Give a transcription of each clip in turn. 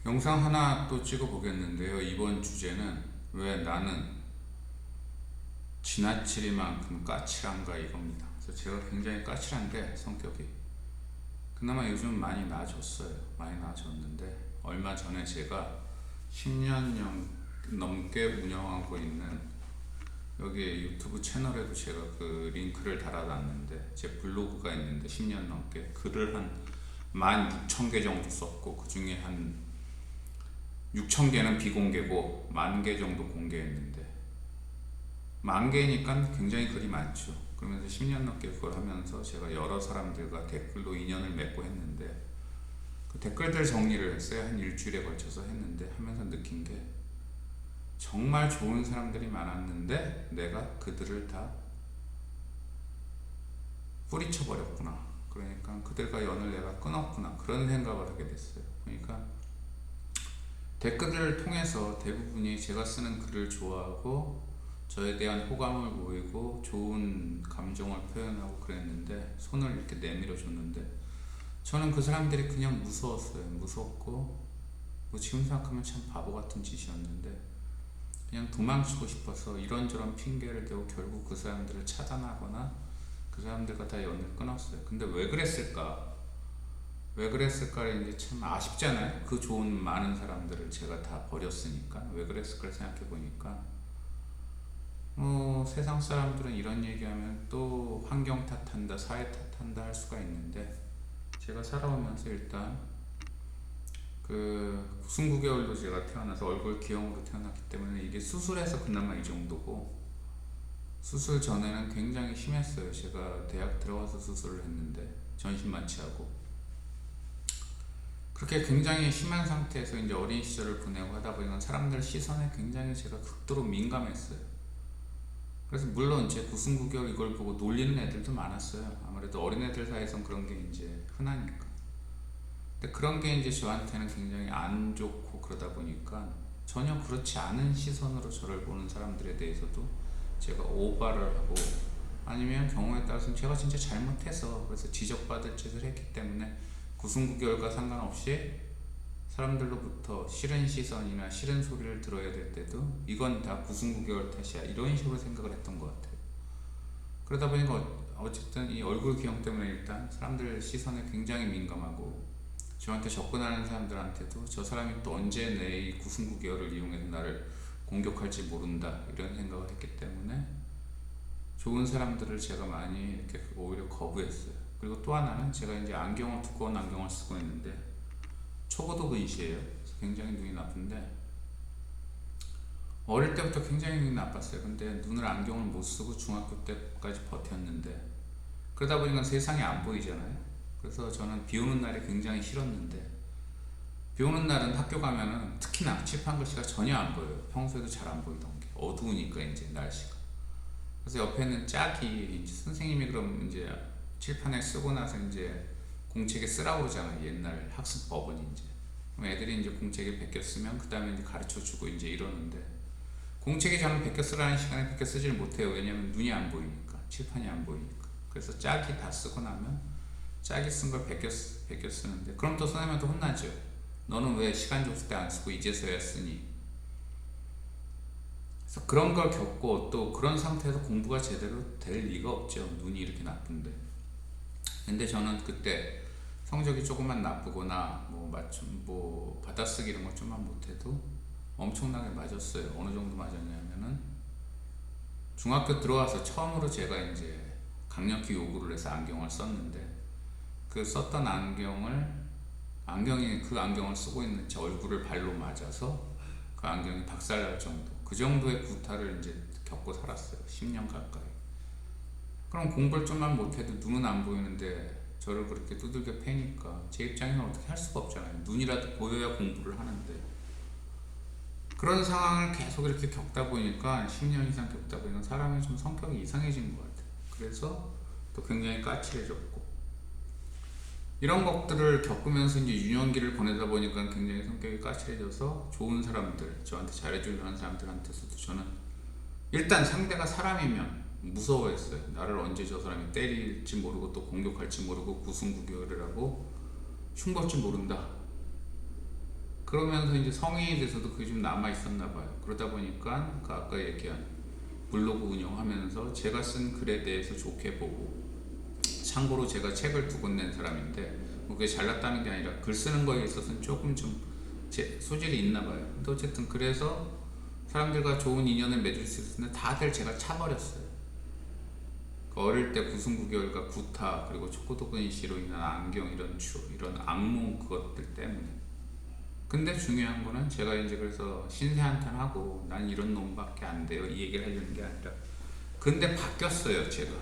영상 하나 또 찍어 보겠는데요. 이번 주제는 왜 나는 지나치리만큼 까칠한가 이겁니다. 그래서 제가 굉장히 까칠한데 성격이 그나마 요즘 많이 나아졌어요. 많이 나아졌는데 얼마 전에 제가 10년 넘게 운영하고 있는 여기 유튜브 채널에도 제가 그 링크를 달아놨는데 제 블로그가 있는데 10년 넘게 글을 한 16,000개 정도 썼고 그 중에 한 6,000개는 비공개고 10,000개 정도 공개했는데 10,000개니까 굉장히 글이 많죠. 그러면서 10년 넘게 그걸 하면서 제가 여러 사람들과 댓글로 인연을 맺고 했는데 그 댓글들 정리를 했어요. 한 일주일에 걸쳐서 했는데 하면서 느낀 게 정말 좋은 사람들이 많았는데 내가 그들을 다 뿌리쳐 버렸구나. 그러니까 그들과 연을 내가 끊었구나. 그런 생각을 하게 됐어요. 그러니까 댓글을 통해서 대부분이 제가 쓰는 글을 좋아하고 저에 대한 호감을 보이고 좋은 감정을 표현하고 그랬는데 손을 이렇게 내밀어 줬는데 저는 그 사람들이 그냥 무서웠어요. 무섭고 뭐 지금 생각하면 참 바보 같은 짓이었는데 그냥 도망치고 싶어서 이런저런 핑계를 대고 결국 그 사람들을 차단하거나 그 사람들과 다 연을 끊었어요. 근데 왜 그랬을까? 왜 그랬을까 이제 참 아쉽잖아요. 그 좋은 많은 사람들을 제가 다 버렸으니까 왜 그랬을까 생각해 보니까 세상 사람들은 이런 얘기하면 또 환경 탓한다, 사회 탓한다 할 수가 있는데 제가 살아오면서 일단 그 29개월로 제가 태어나서 얼굴 기형으로 태어났기 때문에 이게 수술해서 그나마 이 정도고 수술 전에는 굉장히 심했어요. 제가 대학 들어가서 수술을 했는데 전신마취하고 그렇게 굉장히 심한 상태에서 이제 어린 시절을 보내고 하다 보니까 사람들 시선에 굉장히 제가 극도로 민감했어요. 그래서 물론 제 99개월 이걸 보고 놀리는 애들도 많았어요. 아무래도 어린애들 사이에선 그런 게 이제 흔하니까. 근데 그런 게 이제 저한테는 굉장히 안 좋고 그러다 보니까 전혀 그렇지 않은 시선으로 저를 보는 사람들에 대해서도 제가 오바를 하고 아니면 경우에 따라서는 제가 진짜 잘못해서 그래서 지적받을 짓을 했기 때문에 99개월과 상관없이 사람들로부터 싫은 시선이나 싫은 소리를 들어야 될 때도 이건 다 99개월 탓이야 이런 식으로 생각을 했던 것 같아요. 그러다 보니까 어쨌든 이 얼굴 기형 때문에 일단 사람들 시선에 굉장히 민감하고 저한테 접근하는 사람들한테도 저 사람이 또 언제 내 이 99개월을 이용해서 나를 공격할지 모른다 이런 생각을 했기 때문에 좋은 사람들을 제가 많이 이렇게 오히려 거부했어요. 그리고 또 하나는 제가 이제 안경을 두꺼운 안경을 쓰고 있는데 초고도 근시예요. 그래서 굉장히 눈이 나쁜데 어릴 때부터 굉장히 눈이 나빴어요. 근데 눈을 안경을 못 쓰고 중학교 때까지 버텼는데 그러다 보니까 세상이 안 보이잖아요. 그래서 저는 비 오는 날이 굉장히 싫었는데 비 오는 날은 학교 가면은 특히나 칠판 글씨가 전혀 안 보여요. 평소에도 잘 안 보이던 게 어두우니까 이제 날씨가. 그래서 옆에는 짝이 이제 선생님이 그럼 이제 칠판에 쓰고 나서 이제 공책에 쓰라고 그러잖아요. 옛날 학습법은 이제. 그럼 애들이 이제 공책에 베껴 쓰면 그 다음에 이제 가르쳐 주고 이제 이러는데 공책에 저는 베껴 쓰라는 시간에 베껴 쓰지를 못해요. 왜냐면 눈이 안 보이니까 칠판이 안 보이니까. 그래서 짝이 다 쓰고 나면 짝이 쓴 걸 베껴 쓰는데 그럼 또 선생님한테 혼나죠. 너는 왜 시간 줬을 때 안 쓰고 이제서야 쓰니? 그래서 그런 걸 겪고 또 그런 상태에서 공부가 제대로 될 리가 없죠. 눈이 이렇게 나쁜데. 근데 저는 그때 성적이 조금만 나쁘거나 뭐 맞춤 뭐 받아쓰기 이런 걸 좀만 못해도 엄청나게 맞았어요. 어느 정도 맞았냐면은 중학교 들어와서 처음으로 제가 이제 강력히 요구를 해서 안경을 썼는데 그 썼던 안경이 그 안경을 쓰고 있는 제 얼굴을 발로 맞아서 그 안경이 박살날 정도 그 정도의 구타를 이제 겪고 살았어요. 10년 가까이. 그럼 공부를 좀만 못해도 눈은 안 보이는데 저를 그렇게 두들겨 패니까 제 입장에는 어떻게 할 수가 없잖아요. 눈이라도 보여야 공부를 하는데 그런 상황을 계속 이렇게 겪다 보니까 10년 이상 겪다 보니까 사람이 좀 성격이 이상해진 것 같아요. 그래서 또 굉장히 까칠해졌고 이런 것들을 겪으면서 이제 유년기를 보내다 보니까 굉장히 성격이 까칠해져서 좋은 사람들, 저한테 잘해주려는 사람들한테서도 저는 일단 상대가 사람이면 무서워했어요. 나를 언제 저 사람이 때릴지 모르고 또 공격할지 모르고 구승구결을 하고 흉볼지 모른다. 그러면서 이제 성인이 돼서도 그게 좀 남아 있었나 봐요. 그러다 보니까 그 아까 얘기한 블로그 운영하면서 제가 쓴 글에 대해서 좋게 보고, 참고로 제가 책을 2권 낸 사람인데 뭐 그게 잘났다는 게 아니라 글 쓰는 거에 있어서는 조금 좀 제 소질이 있나 봐요. 근데 어쨌든 그래서 사람들과 좋은 인연을 맺을 수 있었는데 다들 제가 차버렸어요. 그 어릴 때 9승9결과 구타 그리고 초코도근이씨로 인한 안경 이런 악몽 그것들 때문에. 근데 중요한 거는 제가 이제 그래서 신세한탄하고 난 이런 놈밖에 안 돼요 이 얘기를 하려는 게 아니라, 근데 바뀌었어요. 제가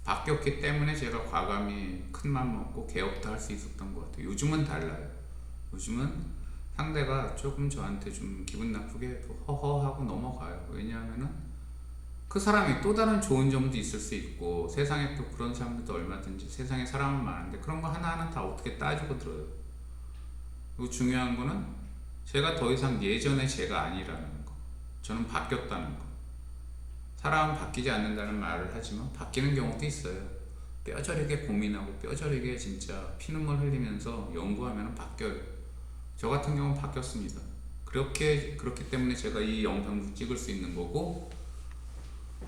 바뀌었기 때문에 제가 과감히 큰맘 먹고 개업도 할 수 있었던 것 같아요. 요즘은 달라요. 요즘은 상대가 조금 저한테 좀 기분 나쁘게 허허하고 넘어가요. 왜냐하면은 그 사람이 또 다른 좋은 점도 있을 수 있고, 세상에 또 그런 사람들도 얼마든지 세상에 사람은 많은데 그런 거 하나하나 다 어떻게 따지고 들어요. 그리고 중요한 거는 제가 더 이상 예전의 제가 아니라는 거. 저는 바뀌었다는 거. 사람은 바뀌지 않는다는 말을 하지만 바뀌는 경우도 있어요. 뼈저리게 고민하고 뼈저리게 진짜 피눈물 흘리면서 연구하면 바뀌어요. 저 같은 경우는 바뀌었습니다. 그렇기 때문에 제가 이 영상도 찍을 수 있는 거고,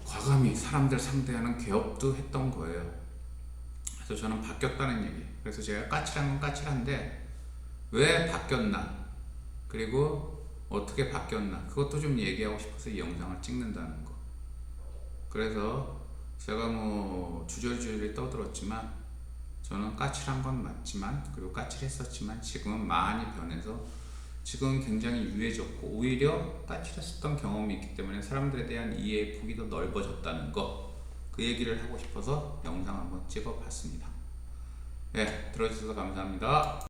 과감히 사람들 상대하는 개업도 했던 거예요. 그래서 저는 바뀌었다는 얘기. 그래서 제가 까칠한 건 까칠한데 왜 바뀌었나, 그리고 어떻게 바뀌었나, 그것도 좀 얘기하고 싶어서 이 영상을 찍는다는 거. 그래서 제가 뭐 주저리주저리 떠들었지만 저는 까칠한 건 맞지만, 그리고 까칠했었지만 지금은 많이 변해서 지금은 굉장히 유해졌고, 오히려 까칠했었던 경험이 있기 때문에 사람들에 대한 이해의 폭이 더 넓어졌다는 거, 그 얘기를 하고 싶어서 영상 한번 찍어 봤습니다. 네, 들어주셔서 감사합니다.